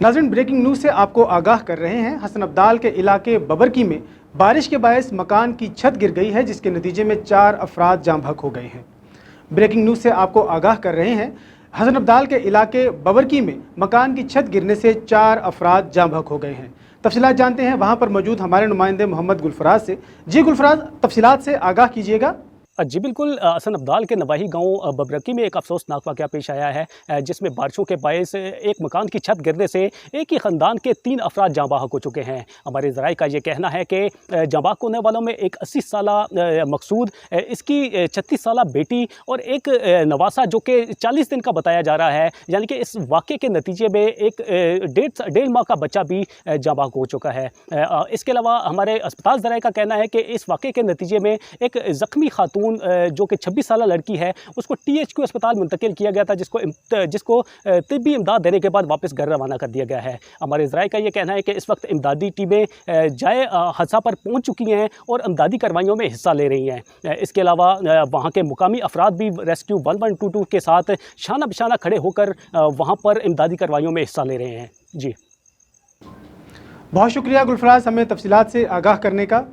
नाज़रीन, breaking news से आपको आगाह कर रहे हैं। हसन अब्दाल के इलाके बबरकी में बारिश के बायस मकान की छत गिर गई है, जिसके नतीजे में 4 अफराद जाँ बहक हो गए हैं। ब्रेकिंग न्यूज़ से आपको आगाह कर रहे हैं। हसन अब्दाल के इलाके बबरकी में मकान की छत गिरने से 4 अफराद जाँ बहक हो गए हैं। तफसीलात जानते हैं वहाँ पर मौजूद हमारे नुमाइंदे मोहम्मद गुलफराज से। जी गुलफराज, तफसीलात से आगाह कीजिएगा। जी बिल्कुल, हसन अब्दाल के नवाही गांव बबरकी में एक अफसोसनाक वाक़या पेश आया है, जिसमें बारिशों के बायस एक मकान की छत गिरने से एक ही ख़ानदान के 3 अफराद जाँ बहक हो चुके हैं। हमारे ज़राए का ये कहना है कि जाँ बहक होने वालों में एक 80 साला मकसूद, इसकी 36 साला बेटी और एक नवासा जो कि 40 दिन का बताया जा रहा है। यानी कि इस वाक़े के नतीजे में एक डेढ़ माह का बच्चा भी जाँ बहक हो चुका है। इसके अलावा हमारे अस्पताल ज़राए का कहना है कि इस वाक़े के नतीजे में एक ज़ख्मी खातून जो कि 26 साला लड़की है, उसको THQ अस्पताल मुंतकिल किया गया था, जिसको तिब्बी इमदाद देने के बाद वापस घर रवाना कर दिया गया है। हमारे ज़राए का ये कहना है कि इस वक्त इमदादी टीमें जाए हादसा पर पहुंच चुकी हैं और इमदादी कार्रवाइयों में हिस्सा ले रही हैं। इसके अलावा वहाँ के मुकामी अफराद भी रेस्क्यू 1122 के साथ शाना बिशाना खड़े होकर वहाँ पर इमदादी कार्रवाइयों में हिस्सा ले रहे हैं। जी बहुत शुक्रिया गुलफराज, हमें तफसीलात से आगाह करने का।